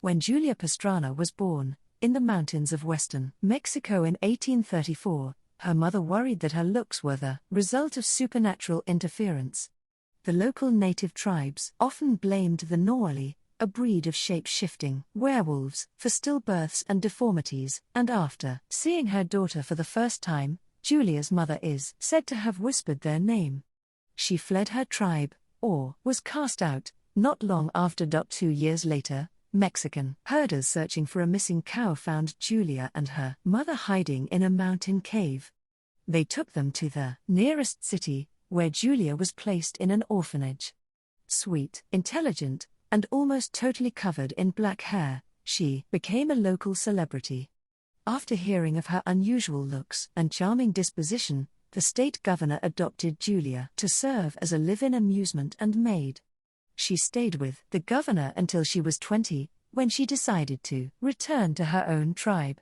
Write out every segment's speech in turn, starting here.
When Julia Pastrana was born, in the mountains of western Mexico in 1834, her mother worried that her looks were the result of supernatural interference. The local native tribes often blamed the Noali, a breed of shape-shifting werewolves, for stillbirths and deformities, and after seeing her daughter for the first time, Julia's mother is said to have whispered their name. She fled her tribe, or was cast out, not long after. 2 years later, Mexican herders searching for a missing cow found Julia and her mother hiding in a mountain cave. They took them to the nearest city, where Julia was placed in an orphanage. Sweet, intelligent, and almost totally covered in black hair, she became a local celebrity. After hearing of her unusual looks and charming disposition, the state governor adopted Julia to serve as a live-in amusement and maid. She stayed with the governor until she was 20, when she decided to return to her own tribe.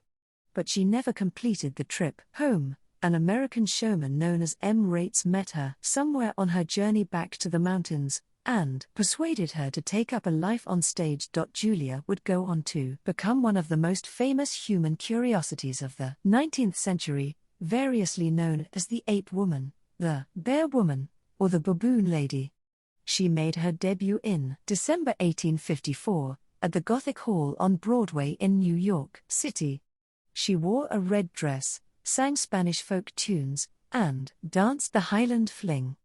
But she never completed the trip home. An American showman known as M. Rates met her somewhere on her journey back to the mountains, and persuaded her to take up a life on stage. Julia would go on to become one of the most famous human curiosities of the 19th century, variously known as the Ape Woman, the Bear Woman, or the Baboon Lady. She made her debut in December 1854, at the Gothic Hall on Broadway in New York City. She wore a red dress, sang Spanish folk tunes, and danced the Highland Fling.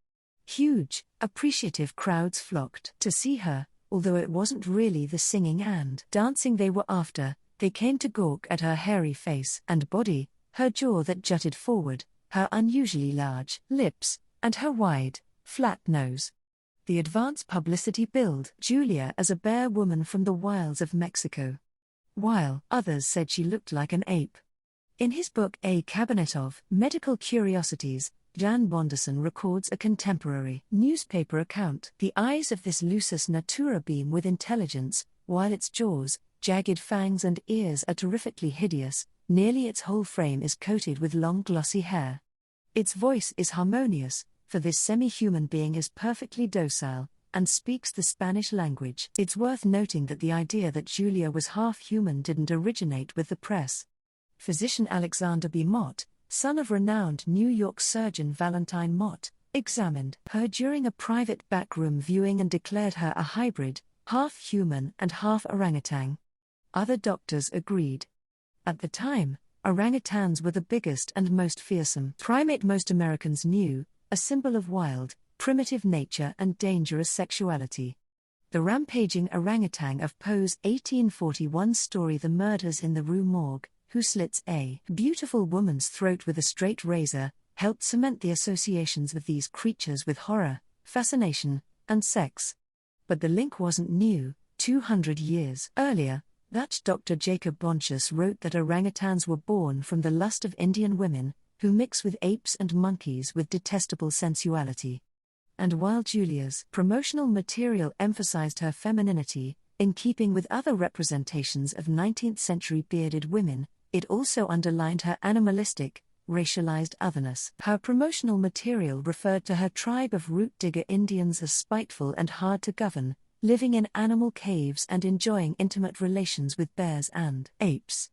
Huge, appreciative crowds flocked to see her, although it wasn't really the singing and dancing they were after. They came to gawk at her hairy face and body, her jaw that jutted forward, her unusually large lips, and her wide, flat nose. The advance publicity billed Julia as a bear woman from the wilds of Mexico, while others said she looked like an ape. In his book A Cabinet of Medical Curiosities, Jan Bonderson records a contemporary newspaper account. The eyes of this lusus natura beam with intelligence, while its jaws, jagged fangs and ears are terrifically hideous. Nearly its whole frame is coated with long glossy hair. Its voice is harmonious, for this semi-human being is perfectly docile, and speaks the Spanish language. It's worth noting that the idea that Julia was half-human didn't originate with the press. Physician Alexander B. Mott, son of renowned New York surgeon Valentine Mott, examined her during a private backroom viewing and declared her a hybrid, half-human and half-orangutan. Other doctors agreed. At the time, orangutans were the biggest and most fearsome primate most Americans knew, a symbol of wild, primitive nature and dangerous sexuality. The rampaging orangutan of Poe's 1841 story The Murders in the Rue Morgue, who slits a beautiful woman's throat with a straight razor, helped cement the associations of these creatures with horror, fascination, and sex. But the link wasn't new. 200 years earlier, Dutch Dr. Jacob Bontius wrote that orangutans were born from the lust of Indian women, who mix with apes and monkeys with detestable sensuality. And while Julia's promotional material emphasized her femininity, in keeping with other representations of 19th-century bearded women, it also underlined her animalistic, racialized otherness. Her promotional material referred to her tribe of root digger Indians as spiteful and hard to govern, living in animal caves and enjoying intimate relations with bears and apes.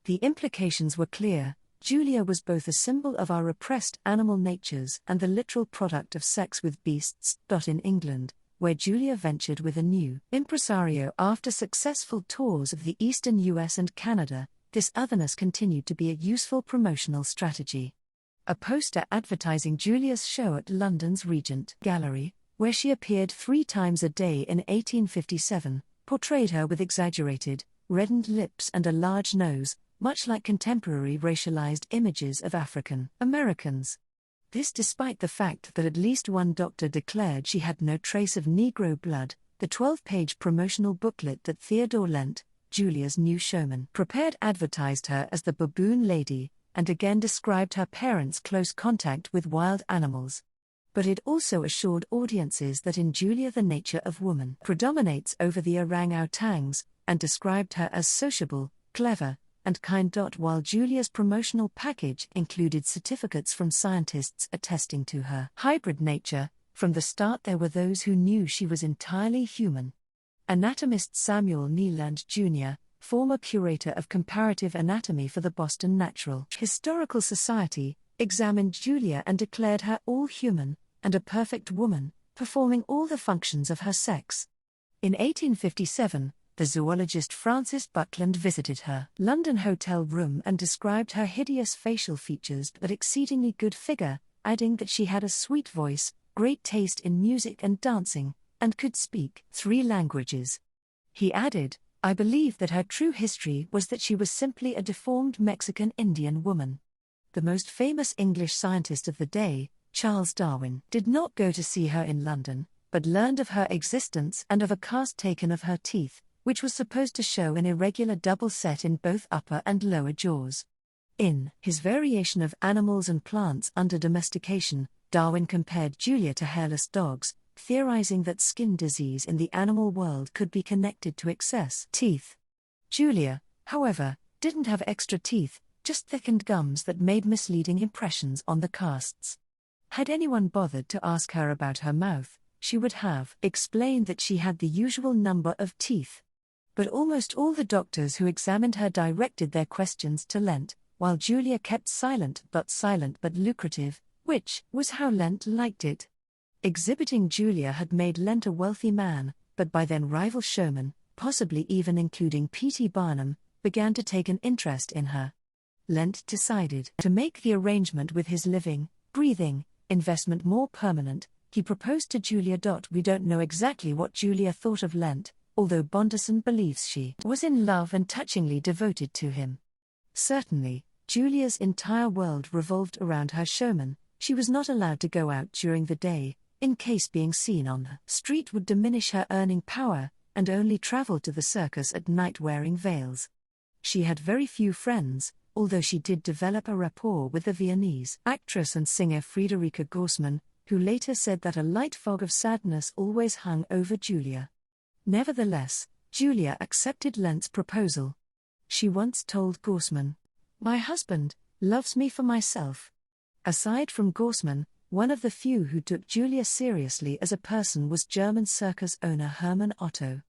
The implications were clear. Julia was both a symbol of our repressed animal natures and the literal product of sex with beasts. In England, where Julia ventured with a new impresario after successful tours of the eastern US and Canada, this otherness continued to be a useful promotional strategy. A poster advertising Julia's show at London's Regent Gallery, where she appeared 3 times a day in 1857, portrayed her with exaggerated, reddened lips and a large nose, much like contemporary racialized images of African Americans. This despite the fact that at least one doctor declared she had no trace of Negro blood. The 12-page promotional booklet that Theodore Lent, Julia's new showman, prepared advertised her as the Baboon Lady, and again described her parents' close contact with wild animals. But it also assured audiences that in Julia the nature of woman predominates over the orangutans, and described her as sociable, clever, and kind. While Julia's promotional package included certificates from scientists attesting to her hybrid nature, from the start there were those who knew she was entirely human. Anatomist Samuel Neeland Jr., former curator of comparative anatomy for the Boston Natural Historical Society, examined Julia and declared her all human, and a perfect woman, performing all the functions of her sex. In 1857, the zoologist Francis Buckland visited her London hotel room and described her hideous facial features but exceedingly good figure, adding that she had a sweet voice, great taste in music and dancing, and could speak 3 languages. He added, "I believe that her true history was that she was simply a deformed Mexican Indian woman." The most famous English scientist of the day, Charles Darwin, did not go to see her in London, but learned of her existence and of a cast taken of her teeth, which was supposed to show an irregular double set in both upper and lower jaws. In his variation of animals and plants under domestication, Darwin compared Julia to hairless dogs, theorizing that skin disease in the animal world could be connected to excess teeth. Julia, however, didn't have extra teeth, just thickened gums that made misleading impressions on the casts. Had anyone bothered to ask her about her mouth, she would have explained that she had the usual number of teeth. But almost all the doctors who examined her directed their questions to Lent, while Julia kept silent but lucrative, which was how Lent liked it. Exhibiting Julia had made Lent a wealthy man, but by then rival showmen, possibly even including P.T. Barnum, began to take an interest in her. Lent decided to make the arrangement with his living, breathing, investment more permanent. He proposed to Julia. We don't know exactly what Julia thought of Lent, although Bonderson believes she was in love and touchingly devoted to him. Certainly, Julia's entire world revolved around her showman. She was not allowed to go out during the day, in case being seen on the street would diminish her earning power, and only traveled to the circus at night wearing veils. She had very few friends, although she did develop a rapport with the Viennese actress and singer Friederike Gorsman, who later said that a light fog of sadness always hung over Julia. Nevertheless, Julia accepted Lent's proposal. She once told Gorsman, "My husband loves me for myself." Aside from Gorsman, one of the few who took Julia seriously as a person was German circus owner Hermann Otto.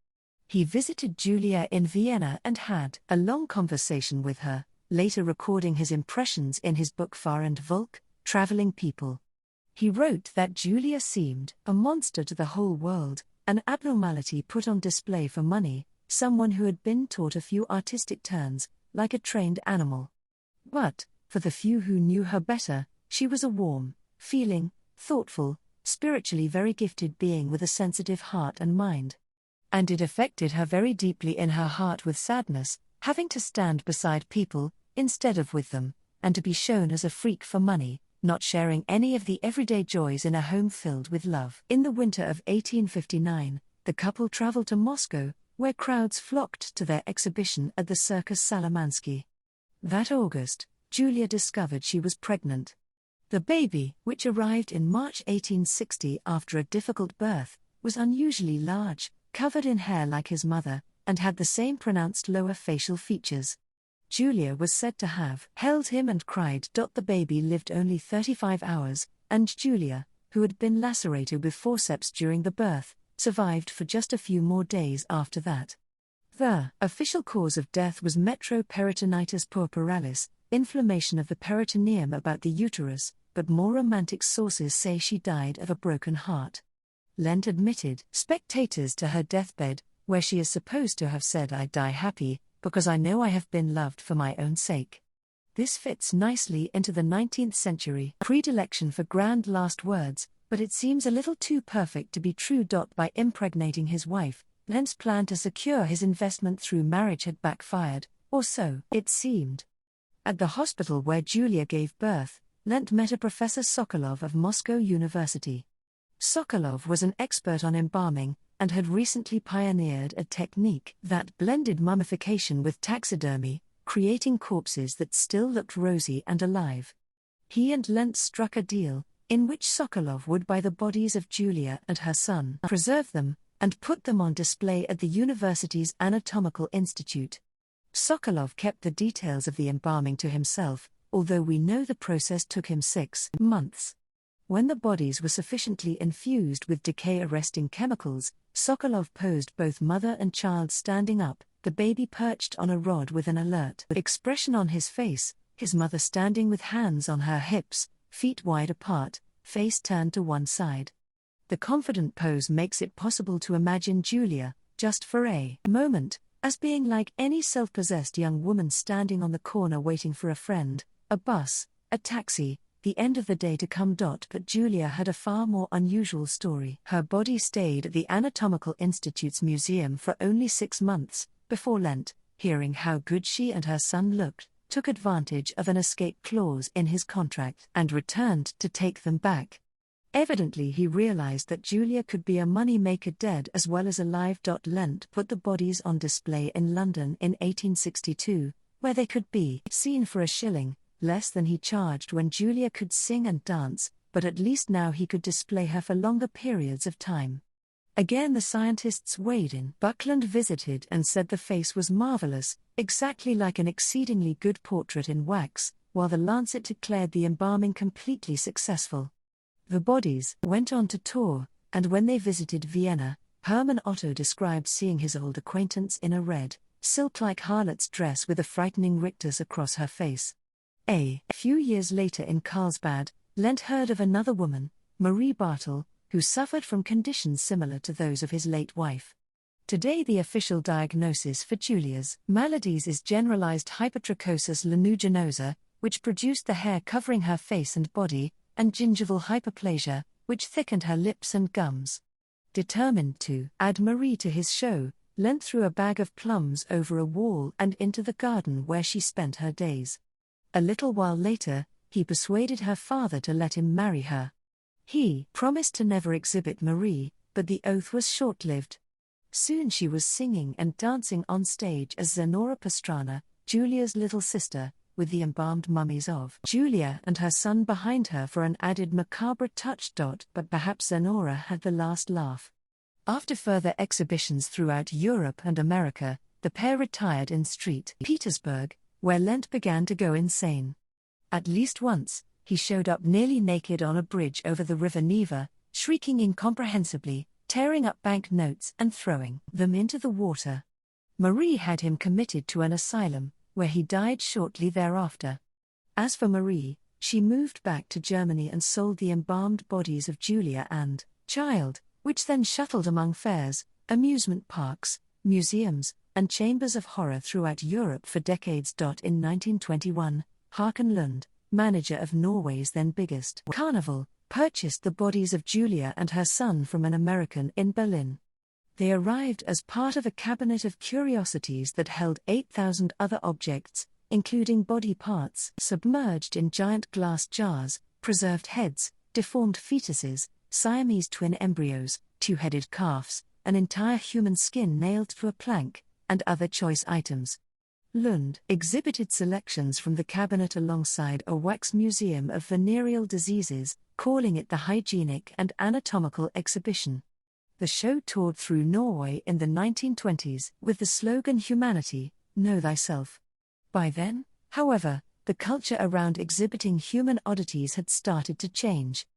He visited Julia in Vienna and had a long conversation with her, later recording his impressions in his book Fahr and Volk, Traveling People. He wrote that Julia seemed a monster to the whole world, an abnormality put on display for money, someone who had been taught a few artistic turns, like a trained animal. But, for the few who knew her better, she was a warm, feeling, thoughtful, spiritually very gifted being with a sensitive heart and mind. And it affected her very deeply in her heart with sadness, having to stand beside people, instead of with them, and to be shown as a freak for money, not sharing any of the everyday joys in a home filled with love. In the winter of 1859, the couple traveled to Moscow, where crowds flocked to their exhibition at the Circus Salamansky. That August, Julia discovered she was pregnant. The baby, which arrived in March 1860 after a difficult birth, was unusually large, covered in hair like his mother, and had the same pronounced lower facial features. Julia was said to have held him and cried. The baby lived only 35 hours, and Julia, who had been lacerated with forceps during the birth, survived for just a few more days after that. The official cause of death was metroperitonitis puerperalis, inflammation of the peritoneum about the uterus, but more romantic sources say she died of a broken heart. Lent admitted spectators to her deathbed, where she is supposed to have said, "I die happy, because I know I have been loved for my own sake." This fits nicely into the 19th century predilection for grand last words, but it seems a little too perfect to be true. By impregnating his wife, Lent's plan to secure his investment through marriage had backfired, or so it seemed. At the hospital where Julia gave birth, Lent met a Professor Sokolov of Moscow University. Sokolov was an expert on embalming, and had recently pioneered a technique that blended mummification with taxidermy, creating corpses that still looked rosy and alive. He and Lent struck a deal, in which Sokolov would buy the bodies of Julia and her son, preserve them, and put them on display at the university's Anatomical Institute. Sokolov kept the details of the embalming to himself, although we know the process took him 6 months. When the bodies were sufficiently infused with decay-arresting chemicals, Sokolov posed both mother and child standing up, the baby perched on a rod with an alert expression on his face, his mother standing with hands on her hips, feet wide apart, face turned to one side. The confident pose makes it possible to imagine Julia, just for a moment, as being like any self-possessed young woman standing on the corner waiting for a friend, a bus, a taxi, the end of the day to come. But Julia had a far more unusual story. Her body stayed at the Anatomical Institute's museum for only 6 months, before Lent, hearing how good she and her son looked, took advantage of an escape clause in his contract and returned to take them back. Evidently he realized that Julia could be a money-maker dead as well as alive. Lent put the bodies on display in London in 1862, where they could be seen for £1, less than he charged when Julia could sing and dance, but at least now he could display her for longer periods of time. Again the scientists weighed in. Buckland visited and said the face was marvelous, exactly like an exceedingly good portrait in wax, while the Lancet declared the embalming completely successful. The bodies went on to tour, and when they visited Vienna, Hermann Otto described seeing his old acquaintance in a red, silk-like harlot's dress with a frightening rictus across her face. A few years later in Carlsbad, Lent heard of another woman, Marie Bartel, who suffered from conditions similar to those of his late wife. Today the official diagnosis for Julia's maladies is generalized hypertrichosis lanuginosa, which produced the hair covering her face and body, and gingival hyperplasia, which thickened her lips and gums. Determined to add Marie to his show, Lent threw a bag of plums over a wall and into the garden where she spent her days. A little while later, he persuaded her father to let him marry her. He promised to never exhibit Marie, but the oath was short-lived. Soon she was singing and dancing on stage as Zenora Pastrana, Julia's little sister, with the embalmed mummies of Julia and her son behind her for an added macabre touch. But perhaps Zenora had the last laugh. After further exhibitions throughout Europe and America, the pair retired in St. Petersburg, where Lent began to go insane. At least once, he showed up nearly naked on a bridge over the river Neva, shrieking incomprehensibly, tearing up banknotes and throwing them into the water. Marie had him committed to an asylum, where he died shortly thereafter. As for Marie, she moved back to Germany and sold the embalmed bodies of Julia and child, which then shuttled among fairs, amusement parks, museums, and chambers of horror throughout Europe for decades. In 1921, Håkon Lund, manager of Norway's then biggest carnival, purchased the bodies of Julia and her son from an American in Berlin. They arrived as part of a cabinet of curiosities that held 8,000 other objects, including body parts submerged in giant glass jars, preserved heads, deformed fetuses, Siamese twin embryos, two-headed calves, an entire human skin nailed to a plank, and other choice items. Lund exhibited selections from the cabinet alongside a wax museum of venereal diseases, calling it the Hygienic and Anatomical Exhibition. The show toured through Norway in the 1920s with the slogan Humanity, Know Thyself. By then, however, the culture around exhibiting human oddities had started to change.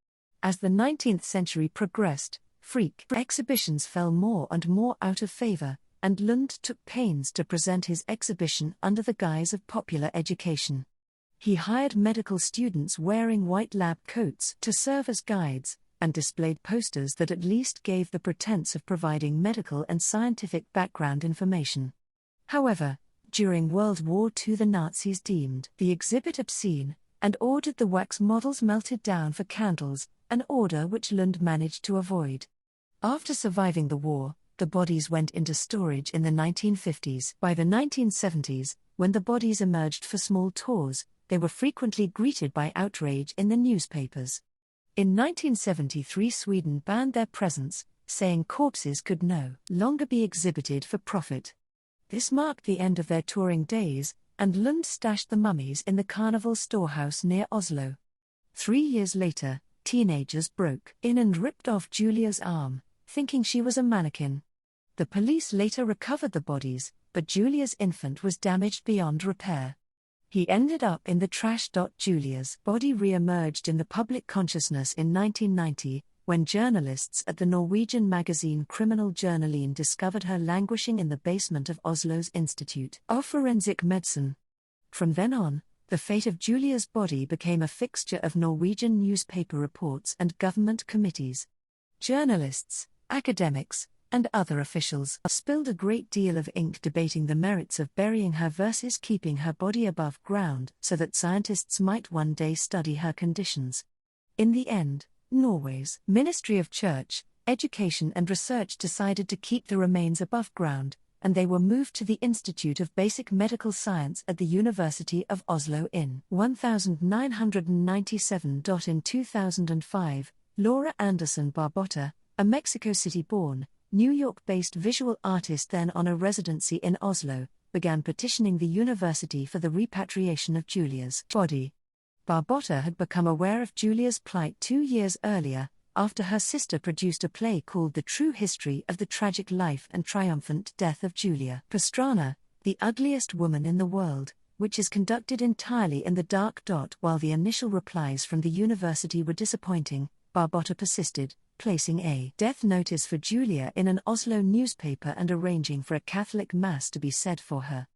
As the 19th century progressed, freak exhibitions fell more and more out of favor, and Lund took pains to present his exhibition under the guise of popular education. He hired medical students wearing white lab coats to serve as guides, and displayed posters that at least gave the pretense of providing medical and scientific background information. However, during World War II the Nazis deemed the exhibit obscene, and ordered the wax models melted down for candles, an order which Lund managed to avoid. After surviving the war, the bodies went into storage in the 1950s. By the 1970s, when the bodies emerged for small tours, they were frequently greeted by outrage in the newspapers. In 1973 Sweden banned their presence, saying corpses could no longer be exhibited for profit. This marked the end of their touring days, and Lund stashed the mummies in the carnival storehouse near Oslo. 3 years later, teenagers broke in and ripped off Julia's arm, thinking she was a mannequin. The police later recovered the bodies, but Julia's infant was damaged beyond repair. He ended up in the trash. Julia's body re-emerged in the public consciousness in 1990, when journalists at the Norwegian magazine Criminal Journalene discovered her languishing in the basement of Oslo's Institute of Forensic Medicine. From then on, the fate of Julia's body became a fixture of Norwegian newspaper reports and government committees. Journalists, academics, and other officials spilled a great deal of ink debating the merits of burying her versus keeping her body above ground so that scientists might one day study her conditions. In the end, Norway's Ministry of Church, Education and Research decided to keep the remains above ground, and they were moved to the Institute of Basic Medical Science at the University of Oslo in 1997. In 2005, Laura Anderson Barbotta, a Mexico City-born, New York-based visual artist then on a residency in Oslo, began petitioning the university for the repatriation of Julia's body. Barbotta had become aware of Julia's plight 2 years earlier, after her sister produced a play called The True History of the Tragic Life and Triumphant Death of Julia Pastrana, the ugliest woman in the world, which is conducted entirely in the dark. While the initial replies from the university were disappointing, Barbotta persisted, placing a death notice for Julia in an Oslo newspaper and arranging for a Catholic Mass to be said for her.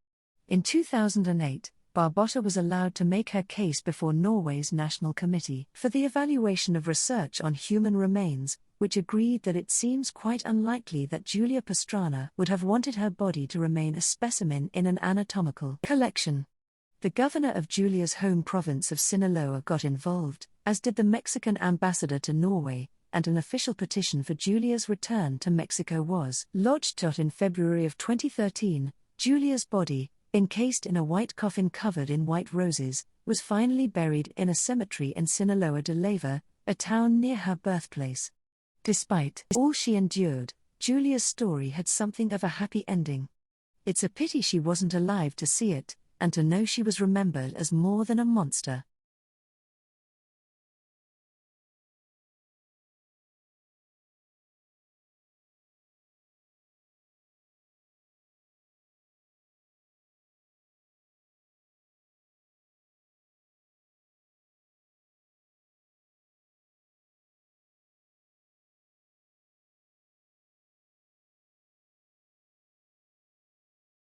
In 2008, Barbotta was allowed to make her case before Norway's National Committee for the Evaluation of Research on Human Remains, which agreed that it seems quite unlikely that Julia Pastrana would have wanted her body to remain a specimen in an anatomical collection. The governor of Julia's home province of Sinaloa got involved, as did the Mexican ambassador to Norway, and an official petition for Julia's return to Mexico was lodged. In February of 2013, Julia's body, encased in a white coffin covered in white roses, was finally buried in a cemetery in Sinaloa de Leyva, a town near her birthplace. Despite all she endured, Julia's story had something of a happy ending. It's a pity she wasn't alive to see it, and to know she was remembered as more than a monster.